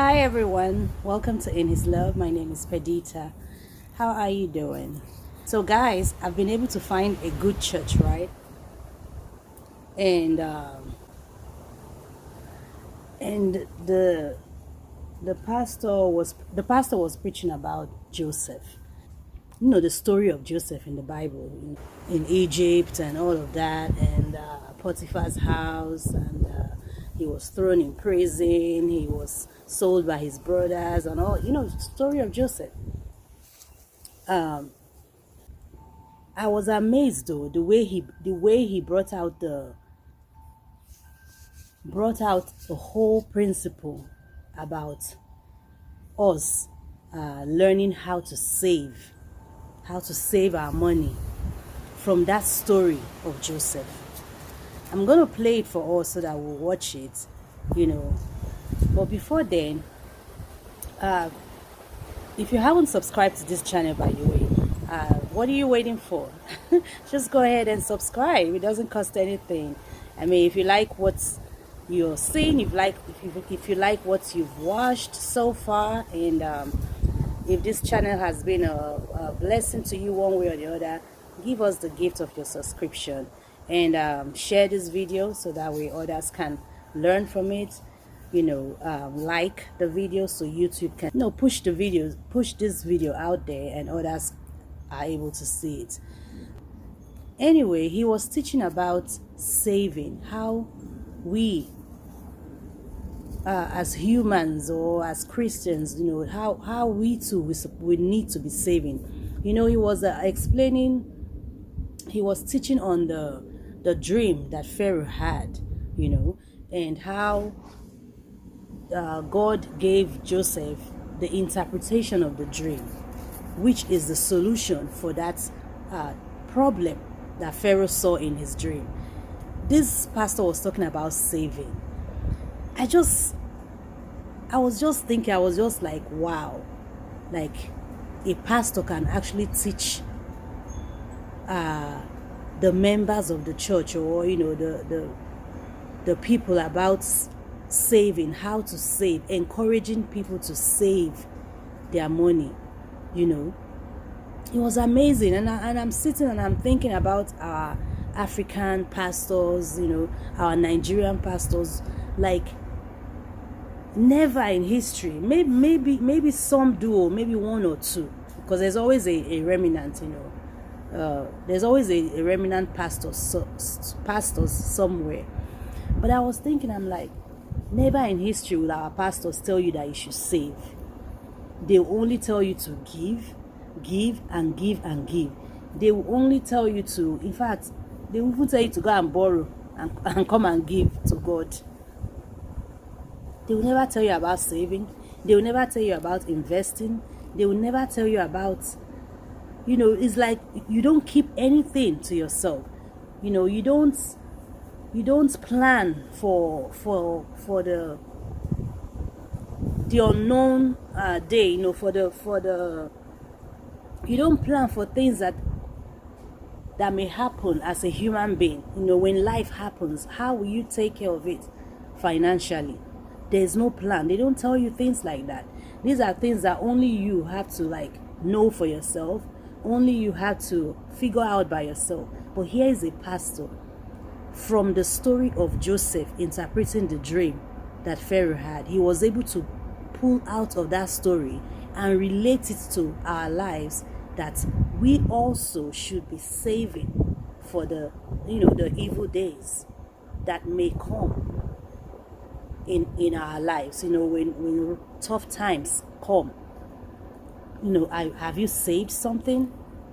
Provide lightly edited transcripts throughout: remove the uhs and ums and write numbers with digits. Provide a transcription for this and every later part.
Hi everyone, welcome to In His Love. My name is Pedita. How are you doing? So, guys, I've been able to find a good church, right? And and the pastor was preaching about Joseph. You know the story of Joseph in the Bible, in Egypt and all of that, and Potiphar's house, and he was thrown in prison. He was sold by his brothers, and all. The story of Joseph. I was amazed though the way he brought out the whole principle about us learning how to save our money from that story of Joseph. I'm gonna play it for us so that we'll watch it, you know. But before then, if you haven't subscribed to this channel, by the way, what are you waiting for? Just go ahead and subscribe. It doesn't cost anything. I mean, if you like what you're seeing, if you like what you've watched so far, and if this channel has been a blessing to you one way or the other, give us the gift of your subscription, and share this video so that way others can learn from it. Like the video so YouTube can push this video out there, and others are able to see it. Anyway, he was teaching about saving, how we as humans or as Christians, how we too we need to be saving. He was he was teaching on the dream that Pharaoh had, and how God gave Joseph the interpretation of the dream, which is the solution for that problem that Pharaoh saw in his dream. This pastor was talking about saving. I was just thinking, I was just like, wow, like a pastor can actually teach the members of the church, or the people about saving, how to save, encouraging people to save their money. It was amazing. And I'm sitting and I'm thinking about our African pastors, our Nigerian pastors. Like, never in history, maybe some do, or maybe one or two, because there's always a remnant. There's always a remnant pastors somewhere. But I was thinking, I'm like, never in history will our pastors tell you that you should save. They will only tell you to give and give and give. They will only tell you to, in fact, they will even tell you to go and borrow and come and give to God. They will never tell you about saving. They will never tell you about investing. They will never tell you about, it's like you don't keep anything to yourself. You don't plan for the unknown day. You don't plan for things that may happen as a human being. When life happens, how will you take care of it financially? There's no plan. They don't tell you things like that. These are things that only you have to know for yourself. Only you have to figure out by yourself. But here is a pastor from the story of Joseph interpreting the dream that Pharaoh had. He was able to pull out of that story and relate it to our lives, that we also should be saving for the evil days that may come in our lives. When tough times come, have you saved something?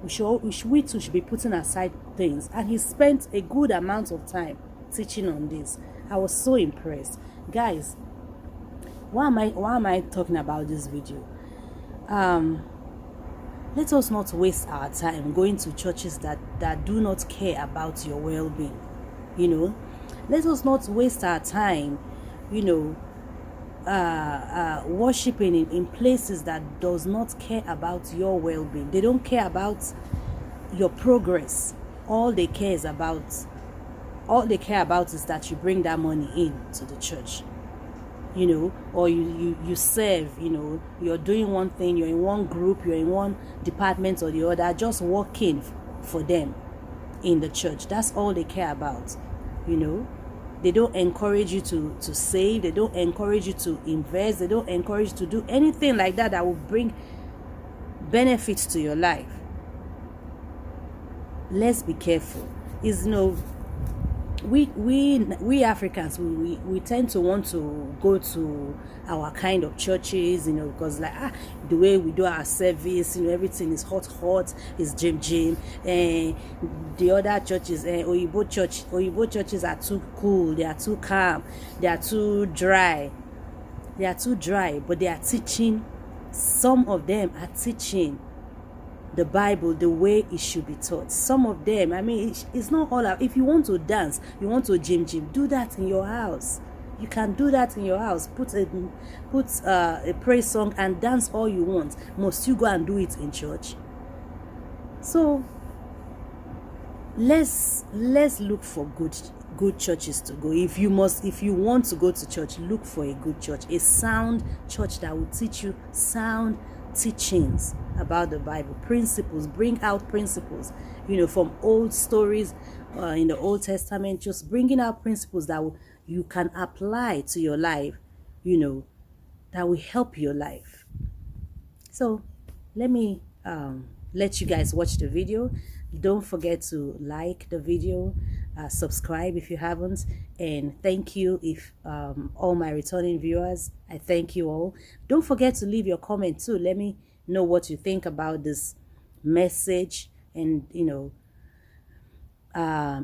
We too should be putting aside things. And he spent a good amount of time teaching on this. I was so impressed, guys. Why am I talking about this video? Let us not waste our time going to churches that do not care about your well-being. Let us not waste our time worshiping in places that does not care about your well-being. They don't care about your progress. All they care about is that you bring that money in to the church. you know, or you serve, you know, you're doing one thing, you're in one group, you're in one department or the other, just working for them in the church. That's all they care about, you know. They don't encourage you to save. They don't encourage you to invest. They don't encourage you to do anything like that that will bring benefits to your life. Let's be careful. Is, you know, we Africans, we tend to want to go to our kind of churches, you know, because like the way we do our service, you know, everything is hot, is gym, and the other churches, Oyibo churches are too cool, they are too calm, they are too dry, but they are teaching. Some of them are teaching the Bible the way it should be taught. Some of them, I mean, it's not all out. If you want to dance, you want to gym, do that in your house. You can do that in your house. Put a praise song and dance all you want. Must you go and do it in church? So let's look for good churches to go. If you want to go to church, look for a good church, a sound church that will teach you sound teachings about the Bible, principles, bring out principles, you know, from old stories in the Old Testament, just bringing out principles that you can apply to your life, you know, that will help your life. So let me let you guys watch the video. Don't forget to like the video, subscribe if you haven't, and thank you if all my returning viewers, I thank you all. Don't forget to leave your comment too. Let me know what you think about this message, and you know,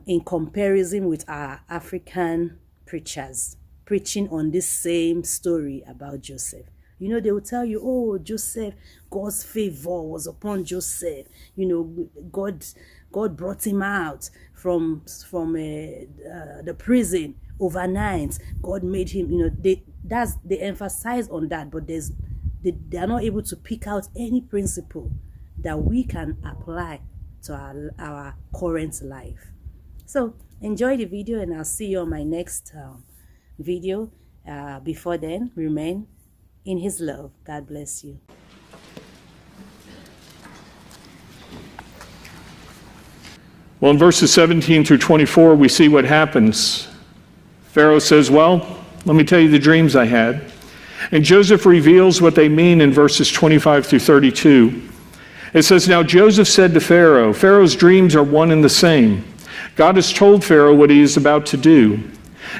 in comparison with our African preachers preaching on this same story about Joseph. You know, they will tell you, oh, Joseph, God's favor was upon Joseph. You know, God brought him out from the prison overnight. God made him, you know, they emphasize on that, but they are not able to pick out any principle that we can apply to our current life. So enjoy the video, and I'll see you on my next video. Before then, remain in his love. God bless you. Well, in verses 17 through 24, we see what happens. Pharaoh says, well, let me tell you the dreams I had. And Joseph reveals what they mean in verses 25 through 32. It says, now Joseph said to Pharaoh, Pharaoh's dreams are one and the same. God has told Pharaoh what he is about to do.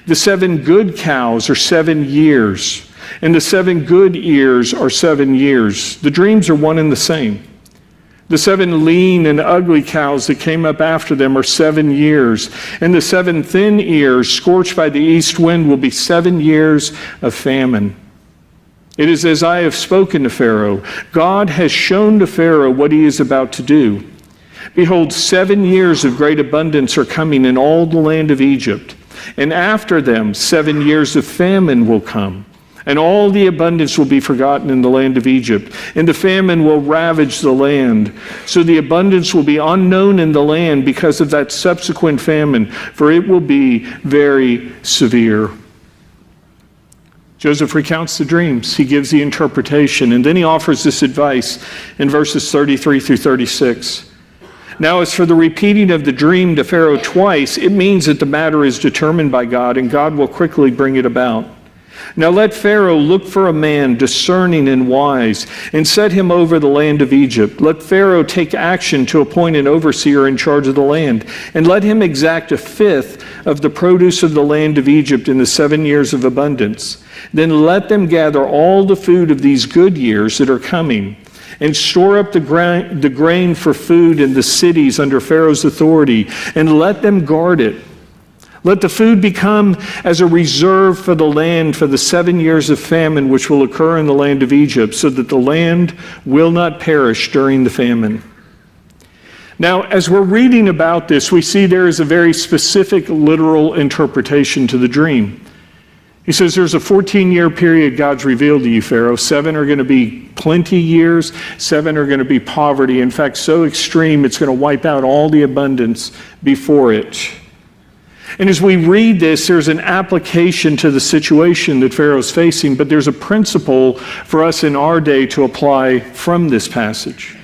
The 7 good cows are 7 years, and the 7 good ears are 7 years. The dreams are one and the same. The 7 lean and ugly cows that came up after them are 7 years, and the 7 thin ears scorched by the east wind will be 7 years of famine. It is as I have spoken to Pharaoh. God has shown to Pharaoh what he is about to do. Behold, 7 years of great abundance are coming in all the land of Egypt, and after them 7 years of famine will come. And all the abundance will be forgotten in the land of Egypt, and the famine will ravage the land. So the abundance will be unknown in the land because of that subsequent famine, for it will be very severe. Joseph recounts the dreams. He gives the interpretation, and then he offers this advice in verses 33 through 36. Now, as for the repeating of the dream to Pharaoh twice, it means that the matter is determined by God, and God will quickly bring it about. Now let Pharaoh look for a man discerning and wise, and set him over the land of Egypt. Let Pharaoh take action to appoint an overseer in charge of the land, and let him exact 1/5 of the produce of the land of Egypt in the 7 years of abundance. Then let them gather all the food of these good years that are coming, and store up the grain for food in the cities under Pharaoh's authority, and let them guard it. Let the food become as a reserve for the land for the 7 years of famine which will occur in the land of Egypt, so that the land will not perish during the famine. Now, as we're reading about this, we see there is a very specific literal interpretation to the dream. He says there's a 14-year period God's revealed to you, Pharaoh. 7 are going to be plenty years. 7 are going to be poverty. In fact, so extreme it's going to wipe out all the abundance before it. And as we read this, there's an application to the situation that Pharaoh's facing, but there's a principle for us in our day to apply from this passage.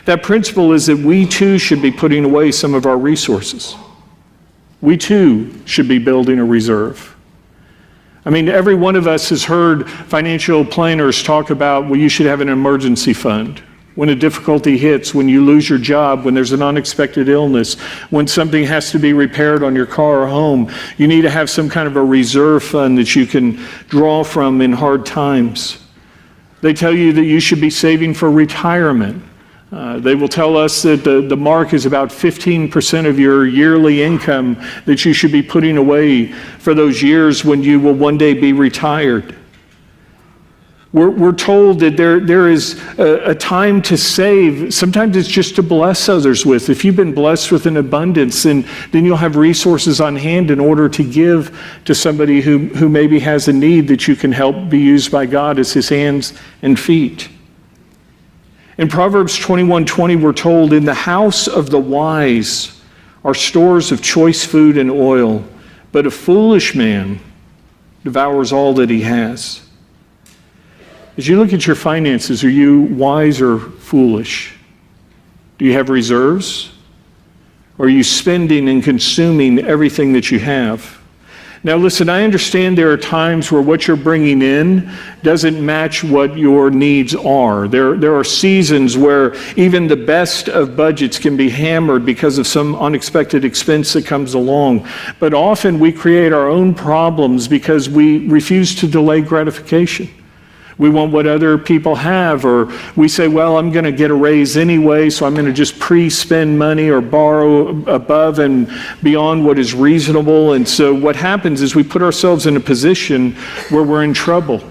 That principle is that we too should be putting away some of our resources. We too should be building a reserve. I mean, every one of us has heard financial planners talk about, well, you should have an emergency fund. When a difficulty hits, when you lose your job, when there's an unexpected illness, when something has to be repaired on your car or home, you need to have some kind of a reserve fund that you can draw from in hard times. They tell you that you should be saving for retirement. They will tell us that the mark is about 15% of your yearly income that you should be putting away for those years when you will one day be retired. We're told that there is a time to save. Sometimes it's just to bless others with. If you've been blessed with an abundance, then you'll have resources on hand in order to give to somebody who maybe has a need that you can help be used by God as his hands and feet. In Proverbs 21:20, we're told, in the house of the wise are stores of choice food and oil, but a foolish man devours all that he has. As you look at your finances, are you wise or foolish? Do you have reserves? Or are you spending and consuming everything that you have? Now listen, I understand there are times where what you're bringing in doesn't match what your needs are. There are seasons where even the best of budgets can be hammered because of some unexpected expense that comes along. But often we create our own problems because we refuse to delay gratification. We want what other people have, or we say, well, I'm going to get a raise anyway, so I'm going to just pre-spend money or borrow above and beyond what is reasonable. And so what happens is we put ourselves in a position where we're in trouble.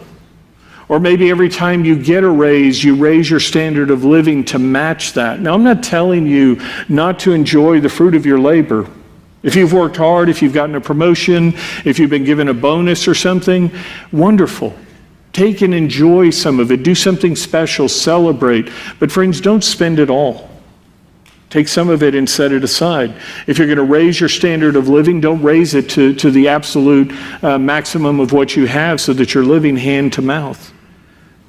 Or maybe every time you get a raise, you raise your standard of living to match that. Now, I'm not telling you not to enjoy the fruit of your labor. If you've worked hard, if you've gotten a promotion, if you've been given a bonus or something, wonderful. Take and enjoy some of it. Do something special. Celebrate. But friends, don't spend it all. Take some of it and set it aside. If you're going to raise your standard of living, don't raise it to the absolute maximum of what you have so that you're living hand to mouth.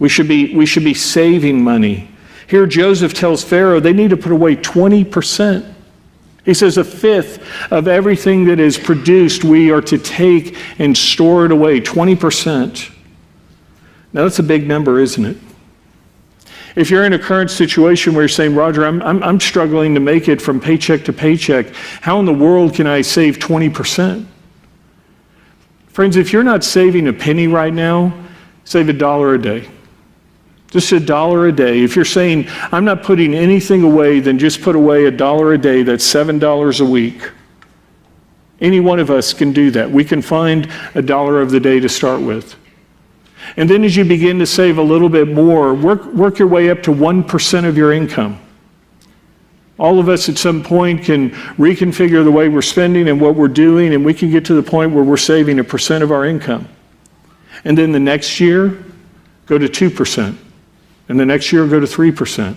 We should be saving money. Here Joseph tells Pharaoh they need to put away 20%. He says 1/5 of everything that is produced we are to take and store it away, 20%. Now that's a big number, isn't it? If you're in a current situation where you're saying, Roger, I'm struggling to make it from paycheck to paycheck, how in the world can I save 20%? Friends, if you're not saving a penny right now, save $1 a day. Just $1 a day. If you're saying, I'm not putting anything away, then just put away $1 a day. That's $7 a week. Any one of us can do that. We can find $1 of the day to start with. And then as you begin to save a little bit more, work your way up to 1% of your income. All of us at some point can reconfigure the way we're spending and what we're doing, and we can get to the point where we're saving 1% of our income. And then the next year, go to 2%. And the next year, go to 3%.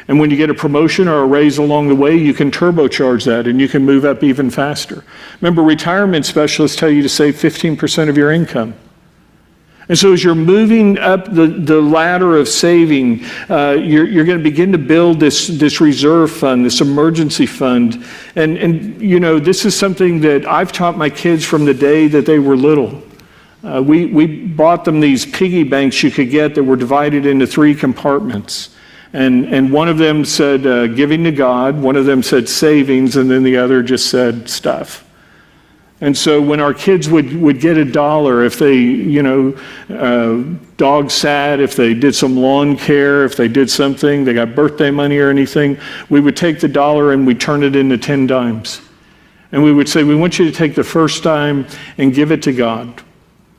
And when you get a promotion or a raise along the way, you can turbocharge that and you can move up even faster. Remember, retirement specialists tell you to save 15% of your income. And so as you're moving up the ladder of saving, you're going to begin to build this reserve fund, this emergency fund. And you know, this is something that I've taught my kids from the day that they were little. We bought them these piggy banks you could get that were divided into 3 compartments. And one of them said giving to God, one of them said savings, and then the other just said stuff. And so when our kids would get $1, if they, dog sat, if they did some lawn care, if they did something, they got birthday money or anything, we would take the $1 and we'd turn it into 10 dimes. And we would say, we want you to take the first dime and give it to God.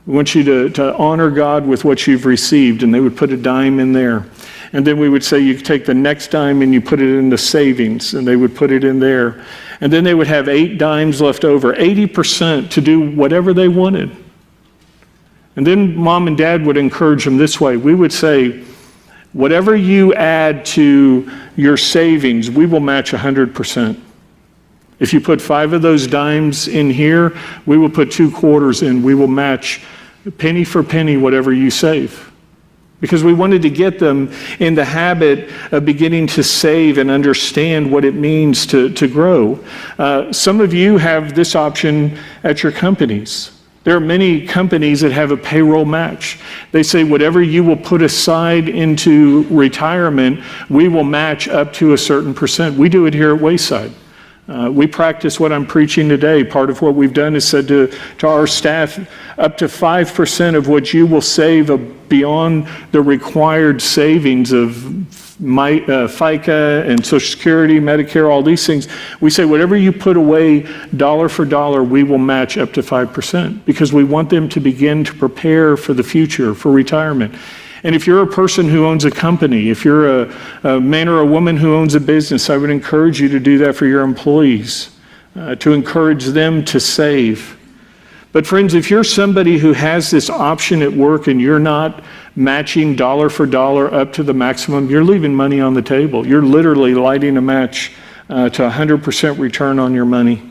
We want you to honor God with what you've received. And they would put a dime in there. And then we would say, you take the next dime and you put it into savings. And they would put it in there. And then they would have 8 dimes left over, 80% to do whatever they wanted. And then mom and dad would encourage them this way. We would say, whatever you add to your savings, we will match 100%. If you put 5 of those dimes in here, we will put 2 quarters in. We will match penny for penny whatever you save. Because we wanted to get them in the habit of beginning to save and understand what it means to grow. Some of you have this option at your companies. There are many companies that have a payroll match. They say whatever you will put aside into retirement, we will match up to a certain percent. We do it here at Wayside. We practice what I'm preaching today. Part of what we've done is said to our staff, up to 5% of what you will save beyond the required savings of FICA and Social Security, Medicare, all these things. We say whatever you put away dollar for dollar, we will match up to 5% because we want them to begin to prepare for the future, for retirement. And if you're a person who owns a company, if you're a man or a woman who owns a business, I would encourage you to do that for your employees, to encourage them to save. But friends, if you're somebody who has this option at work and you're not matching dollar for dollar up to the maximum, you're leaving money on the table. You're literally lighting a match to 100% return on your money.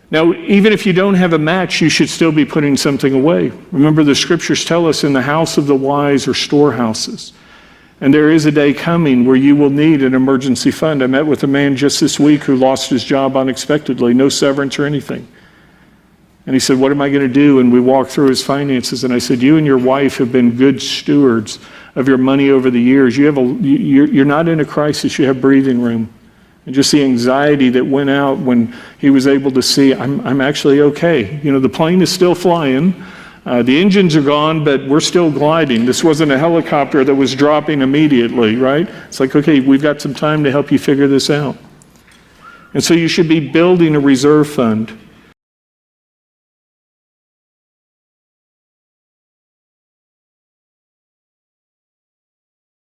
Now, even if you don't have a match, you should still be putting something away. Remember, the scriptures tell us in the house of the wise are storehouses. And there is a day coming where you will need an emergency fund. I met with a man just this week who lost his job unexpectedly, no severance or anything. And he said, what am I going to do? And we walked through his finances. And I said, you and your wife have been good stewards of your money over the years. You're not in a crisis. You have breathing room. And just the anxiety that went out when he was able to see, I'm actually okay. You know, the plane is still flying. The engines are gone, but we're still gliding. This wasn't a helicopter that was dropping immediately, right? It's like, okay, we've got some time to help you figure this out. And so you should be building a reserve fund.